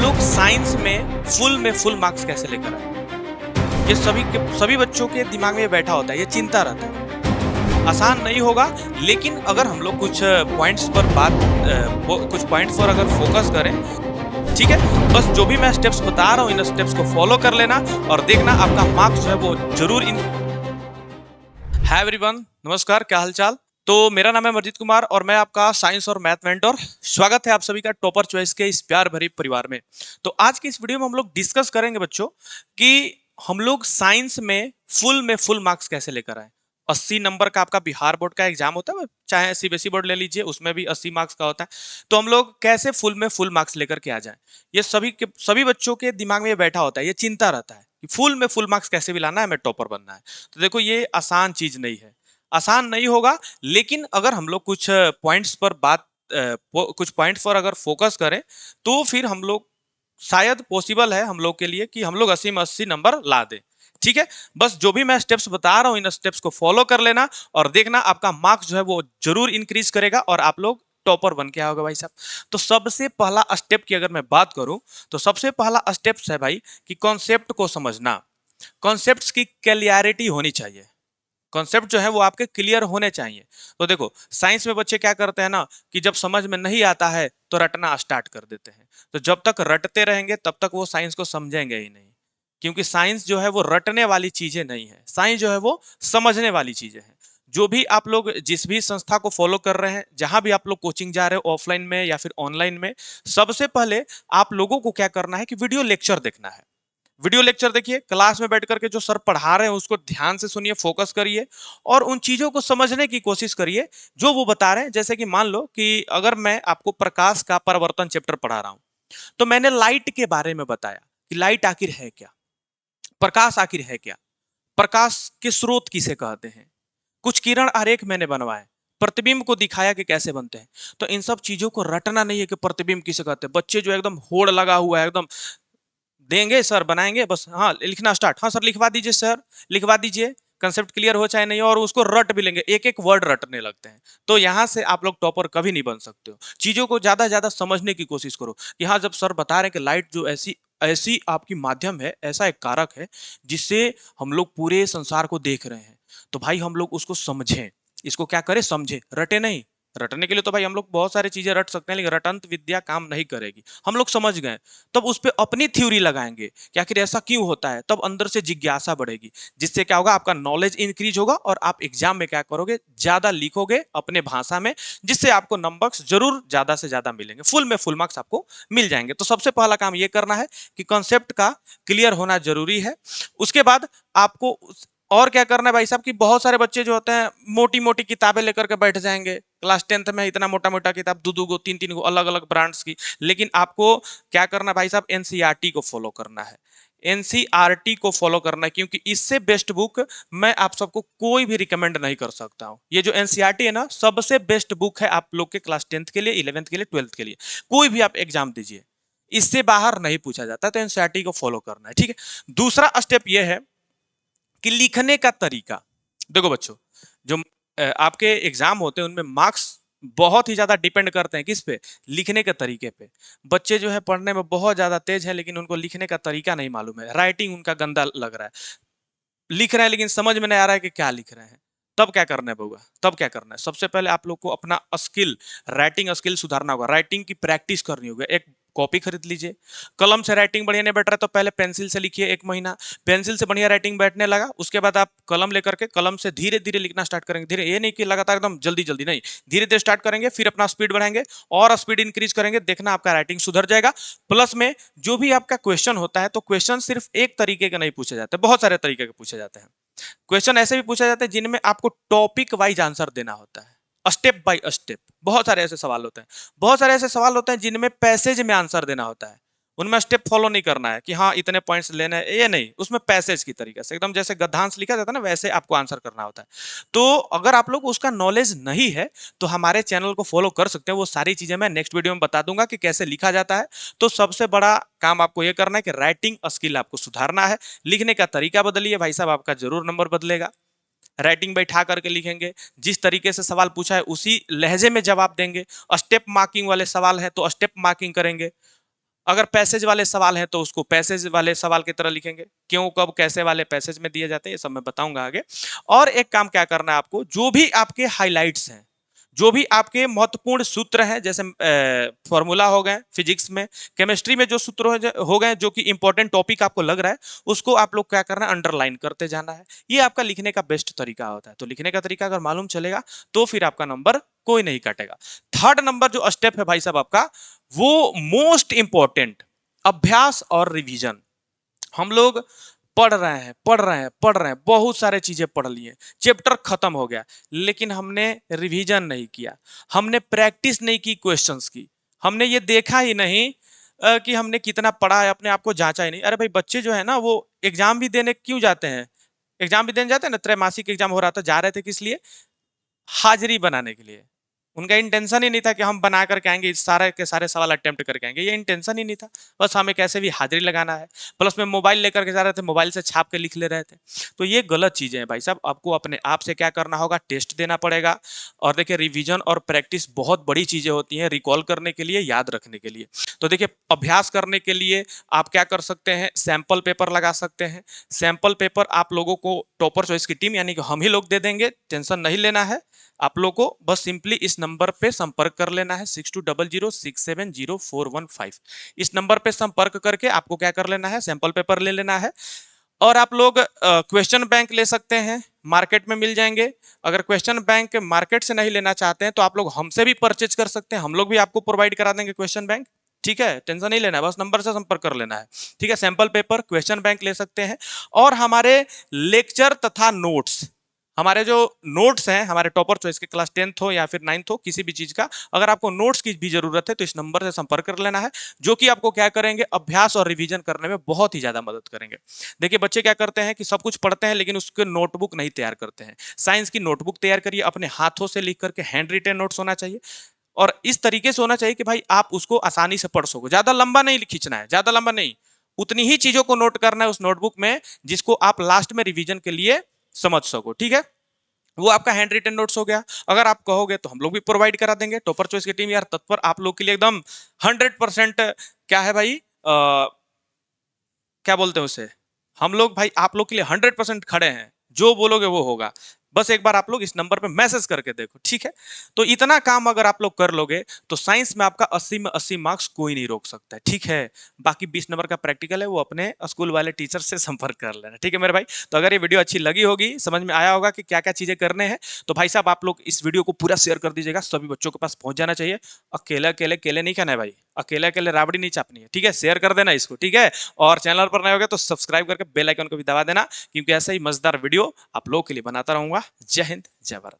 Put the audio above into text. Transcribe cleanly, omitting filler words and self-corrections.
लोग साइंस में full marks कैसे लेकर आए? ये सभी बच्चों के दिमाग में बैठा होता है, ये चिंता रहता है। आसान नहीं होगा, लेकिन अगर हम लोग कुछ पॉइंट्स पर कुछ पॉइंट्स पर अगर फोकस करें, ठीक है? बस जो भी मैं स्टेप्स बता रहा हूँ, इन स्टेप्स को फॉलो कर लेना और देखना आपका मार्क्स जो है वो जरूर इन। हाय एवरीवन, नमस्कार, क्या हालचाल? तो मेरा नाम है मर्जित कुमार और मैं आपका साइंस और मैथ मेंटर। स्वागत है आप सभी का टॉपर चॉइस के इस प्यार भरी परिवार में। तो आज की इस वीडियो में हम लोग डिस्कस करेंगे बच्चों कि हम लोग साइंस में फुल मार्क्स कैसे लेकर आए। 80 नंबर का आपका बिहार बोर्ड का एग्जाम होता है, चाहे सीबीएसई बोर्ड ले लीजिए, उसमें भी 80 मार्क्स का होता है। तो हम लोग कैसे फुल मार्क्स लेकर के आ जाए, ये सभी बच्चों के दिमाग में ये बैठा होता है, ये चिंता रहता है कि फुल मार्क्स कैसे भी लाना है, हमें टॉपर बनना है। तो देखो, ये आसान चीज नहीं है, आसान नहीं होगा, लेकिन अगर हम लोग कुछ पॉइंट्स पर अगर फोकस करें तो फिर हम लोग शायद पॉसिबल है हम लोग के लिए कि हम लोग 80 में 80 नंबर ला दें। ठीक है? बस जो भी मैं स्टेप्स बता रहा हूं, इन स्टेप्स को फॉलो कर लेना और देखना आपका मार्क्स जो है वो जरूर इंक्रीज करेगा और आप लोग टॉपर बन के आओगे भाई साहब। तो सबसे पहला स्टेप की अगर मैं बात करूं तो सबसे पहला स्टेप है भाई कि कॉन्सेप्ट को समझना। कॉन्सेप्ट्स की क्लियरिटी होनी चाहिए। कॉन्सेप्ट जो है वो आपके क्लियर होने चाहिए। तो देखो, साइंस में बच्चे क्या करते हैं ना कि जब समझ में नहीं आता है तो रटना स्टार्ट कर देते हैं। तो जब तक रटते रहेंगे तब तक वो साइंस को समझेंगे ही नहीं, क्योंकि साइंस जो है वो रटने वाली चीजें नहीं है, साइंस जो है वो समझने वाली चीजें हैं। जो भी आप लोग जिस भी संस्था को फॉलो कर रहे हैं, जहां भी आप लोग कोचिंग जा रहे हो, ऑफलाइन में या फिर ऑनलाइन में, सबसे पहले आप लोगों को क्या करना है कि वीडियो लेक्चर देखना है। वीडियो लेक्चर देखिए, क्लास में बैठ करके जो सर पढ़ा रहे हैं उसको ध्यान से सुनिए, फोकस करिए और उन चीजों को समझने की कोशिश करिए जो वो बता रहे हैं। जैसे कि मान लो कि अगर मैं आपको प्रकाश का परावर्तन चैप्टर पढ़ा रहा हूं, तो मैंने लाइट के बारे में बताया कि लाइट आखिर है क्या, प्रकाश आखिर है क्या, प्रकाश के स्रोत किसे कहते हैं, कुछ किरण आरेख मैंने बनवाए, प्रतिबिंब को दिखाया कि कैसे बनते हैं। तो इन सब चीजों को रटना नहीं है कि प्रतिबिंब किसे कहते हैं। बच्चे जो एकदम होड़ लगा हुआ है, एकदम देंगे सर बनाएंगे बस, हाँ लिखना स्टार्ट, हाँ सर लिखवा दीजिए, सर लिखवा दीजिए, कंसेप्ट क्लियर हो चाहे नहीं हो, और उसको रट भी लेंगे, एक एक वर्ड रटने लगते हैं। तो यहाँ से आप लोग टॉपर कभी नहीं बन सकते हो। चीजों को ज्यादा ज्यादा समझने की कोशिश करो कि हाँ, जब सर बता रहे हैं कि लाइट जो ऐसी ऐसी आपकी माध्यम है, ऐसा एक कारक है जिससे हम लोग पूरे संसार को देख रहे हैं, तो भाई हम लोग उसको समझें, इसको क्या करें, समझे, रटे नहीं। रटने के लिए तो भाई हम लोग बहुत सारी चीजें रट सकते हैं, लेकिन रटंत विद्या काम नहीं करेगी। हम लोग समझ गए, तब उस पर अपनी थ्योरी लगाएंगे कि आखिर ऐसा क्यों होता है, तब अंदर से जिज्ञासा बढ़ेगी, जिससे क्या होगा, आपका नॉलेज इंक्रीज होगा और आप एग्जाम में क्या करोगे, ज्यादा लिखोगे अपने भाषा में, जिससे आपको नंबर्स जरूर ज्यादा से ज्यादा मिलेंगे, फुल मार्क्स आपको मिल जाएंगे। तो सबसे पहला काम ये करना है कि कॉन्सेप्ट का क्लियर होना जरूरी है। उसके बाद आपको और क्या करना है भाई साहब कि बहुत सारे बच्चे जो होते हैं मोटी मोटी किताबें लेकर के बैठ जाएंगे क्लास 10th में, इतना मोटा मोटा किताब, दो दो गो, तीन तीन गो, अलग अलग ब्रांड्स की। लेकिन आपको क्या करना है भाई साहब, एनसीईआरटी को फॉलो करना है। एनसीईआरटी को फॉलो करना है, क्योंकि इससे बेस्ट बुक मैं आप सबको कोई भी रिकमेंड नहीं कर सकता हूं। ये जो एनसीईआरटी है ना, सबसे बेस्ट बुक है आप लोग के क्लास 10th के लिए, 11th के लिए, 12th के लिए, कोई भी आप एग्जाम दीजिए, इससे बाहर नहीं पूछा जाता। तो एनसीईआरटी को फॉलो करना है, ठीक है। दूसरा स्टेप यह है कि लिखने का तरीका। देखो बच्चों, जो आपके एग्जाम होते हैं उनमें मार्क्स बहुत ही ज्यादा डिपेंड करते हैं किस पे, लिखने के तरीके पे। बच्चे जो है पढ़ने में बहुत ज्यादा तेज है, लेकिन उनको लिखने का तरीका नहीं मालूम है, राइटिंग उनका गंदा लग रहा है, लिख रहे हैं लेकिन समझ में नहीं आ रहा है कि क्या लिख रहे हैं। तब क्या करना है बउआ, तब क्या करना है, सबसे पहले आप लोग को अपना स्किल, राइटिंग स्किल सुधारना होगा, राइटिंग की प्रैक्टिस करनी होगी। एक कॉपी खरीद लीजिए, कलम से राइटिंग बढ़िया नहीं बैठ रहा है तो पहले पेंसिल से लिखिए, एक महीना पेंसिल से बढ़िया राइटिंग बैठने लगा, उसके बाद आप कलम लेकर के कलम से धीरे धीरे लिखना स्टार्ट करेंगे। धीरे, ये नहीं कि लगातार एकदम जल्दी जल्दी नहीं, धीरे धीरे स्टार्ट करेंगे, फिर अपना स्पीड बढ़ाएंगे और स्पीड इंक्रीज करेंगे, देखना आपका राइटिंग सुधर जाएगा। प्लस में जो भी आपका क्वेश्चन होता है, तो क्वेश्चन सिर्फ एक तरीके के नहीं पूछे जाते, बहुत सारे तरीके के पूछे जाते हैं। क्वेश्चन ऐसे भी पूछा जाता है जिनमें आपको टॉपिक वाइज आंसर देना होता है, स्टेप बाय स्टेप। बहुत सारे ऐसे सवाल होते हैं, बहुत सारे ऐसे सवाल होते हैं जिनमें पैसेज में आंसर देना होता है, उनमें स्टेप फॉलो नहीं करना है कि हाँ इतने पॉइंट्स लेने हैं, ये नहीं, उसमें पैसेज की तरीके से एकदम जैसे गद्यांश लिखा जाता है ना, वैसे आपको आंसर करना होता है। तो अगर आप लोग उसका नॉलेज नहीं है तो हमारे चैनल को फॉलो कर सकते हैं, वो सारी चीजें मैं नेक्स्ट वीडियो में बता दूंगा कि कैसे लिखा जाता है। तो सबसे बड़ा काम आपको यह करना है कि राइटिंग स्किल आपको सुधारना है, लिखने का तरीका बदलिए भाई साहब, आपका जरूर नंबर बदलेगा। राइटिंग बैठा करके लिखेंगे, जिस तरीके से सवाल पूछा है उसी लहजे में जवाब देंगे। स्टेप मार्किंग वाले सवाल है तो स्टेप मार्किंग करेंगे, अगर पैसेज वाले सवाल हैं तो उसको पैसेज वाले सवाल की तरह लिखेंगे, क्यों कब कैसे वाले पैसेज में दिए जाते हैं ये सब मैं बताऊंगा आगे। और एक काम क्या करना है आपको, जो भी आपके हाइलाइट्स हैं, जो भी आपके महत्वपूर्ण सूत्र हैं, जैसे फॉर्मूला हो गए फिजिक्स में, केमिस्ट्री में जो सूत्र हो गए जो कि इंपॉर्टेंट टॉपिक आपको लग रहा है, उसको आप लोग क्या करना है, अंडरलाइन करते जाना है। ये आपका लिखने का बेस्ट तरीका होता है। तो लिखने का तरीका अगर मालूम चलेगा तो फिर आपका नंबर कोई नहीं काटेगा। थर्ड नंबर जो स्टेप है भाई साहब आपका, वो मोस्ट इंपॉर्टेंट, अभ्यास और रिवीजन। हम लोग पढ़ रहे हैं पढ़ रहे हैं पढ़ रहे हैं, बहुत सारे चीजें पढ़ लिए, चैप्टर खत्म हो गया, लेकिन हमने रिवीजन नहीं किया, हमने प्रैक्टिस नहीं की क्वेश्चंस की, हमने ये देखा ही नहीं कि हमने कितना पढ़ा है, अपने आप को जांचा ही नहीं। अरे भाई बच्चे जो है ना वो एग्जाम भी देने क्यों जाते हैं, एग्जाम भी देने जाते हैं ना, त्रैमासिक एग्जाम हो रहा था, जा रहे थे किस लिए, हाजिरी बनाने के लिए। उनका इंटेंशन ही नहीं था कि हम बना करके आएंगे, सारे के सारे सवाल अटेम्प्ट करके आएंगे, ये इंटेंशन ही नहीं था। बस हमें कैसे भी हाजिरी लगाना है, प्लस में मोबाइल लेकर के जा रहे थे, मोबाइल से छाप के लिख ले रहे थे। तो ये गलत चीजें हैं भाई साहब, आपको अपने आप से क्या करना होगा, टेस्ट देना पड़ेगा। और देखिए रिवीजन और प्रैक्टिस बहुत बड़ी चीजें होती हैं, रिकॉल करने के लिए, याद रखने के लिए। तो देखिए अभ्यास करने के लिए आप क्या कर सकते हैं, सैंपल पेपर लगा सकते हैं। सैंपल पेपर आप लोगों को टॉपर चॉइस की टीम यानी कि हम ही लोग दे देंगे, टेंशन नहीं लेना है। आप लोग को बस सिंपली इस नंबर पे संपर्क कर लेना है 6200670415। इस नंबर पे संपर्क करके आपको क्या कर लेना है, सैंपल पेपर ले लेना है। और आप लोग क्वेश्चन बैंक ले सकते हैं, मार्केट में मिल जाएंगे। अगर क्वेश्चन बैंक मार्केट से नहीं लेना चाहते हैं तो आप लोग हमसे भी परचेज कर सकते हैं, हम लोग भी आपको प्रोवाइड करा देंगे क्वेश्चन बैंक। ठीक है, टेंशन नहीं लेना है, बस नंबर से संपर्क कर लेना है। ठीक है, सैंपल पेपर क्वेश्चन बैंक ले सकते हैं। और हमारे लेक्चर तथा नोट्स, हमारे जो नोट्स हैं, हमारे टॉपर चॉइस के क्लास 10th हो या फिर 9th हो, किसी भी चीज का अगर आपको नोट्स की भी जरूरत है तो इस नंबर से संपर्क कर लेना है, जो कि आपको क्या करेंगे, अभ्यास और रिवीजन करने में बहुत ही ज्यादा मदद करेंगे। देखिए बच्चे क्या करते हैं कि सब कुछ पढ़ते हैं लेकिन उसके नोटबुक नहीं तैयार करते हैं। साइंस की नोटबुक तैयार करिए, अपने हाथों से लिख करके, हैंड रिटेन नोट्स होना चाहिए, और इस तरीके से होना चाहिए कि भाई आप उसको आसानी से पढ़ सको। ज्यादा लंबा नहीं खींचना है, ज्यादा लंबा नहीं, उतनी ही चीजों को नोट करना है उस नोटबुक में जिसको आप लास्ट में रिवीजन के लिए समझ सको। ठीक है, वो आपका हैंड रिटन नोट्स हो गया। अगर आप कहोगे तो हम लोग भी प्रोवाइड करा देंगे, टॉपर चॉइस की टीम यार तत्पर आप लोग के लिए एकदम 100%। क्या है भाई, क्या बोलते हैं उसे, हम लोग भाई आप लोग के लिए 100% खड़े हैं, जो बोलोगे वो होगा। बस एक बार आप लोग इस नंबर पे मैसेज करके देखो। ठीक है, तो इतना काम अगर आप लोग कर लोगे तो साइंस में आपका 80 में 80 मार्क्स कोई नहीं रोक सकता है। ठीक है, बाकी 20 नंबर का प्रैक्टिकल है, वो अपने स्कूल वाले टीचर से संपर्क कर लेना। ठीक है मेरे भाई, तो अगर ये वीडियो अच्छी लगी होगी, समझ में आया होगा कि क्या क्या चीजें करने हैं, तो भाई साहब आप लोग इस वीडियो को पूरा शेयर कर दीजिएगा, सभी बच्चों के पास पहुंच जाना चाहिए। अकेले अकेले केले नहीं खाना है भाई, अकेले अकेले राबड़ी नहीं चापनी है। ठीक है, शेयर कर देना इसको। ठीक है, और चैनल पर नए हो गए तो सब्सक्राइब करके बेल आइकन को भी दबा देना, क्योंकि ऐसा ही मजेदार वीडियो आप लोगों के लिए बनाता रहूंगा। जय हिंद, जय भारत।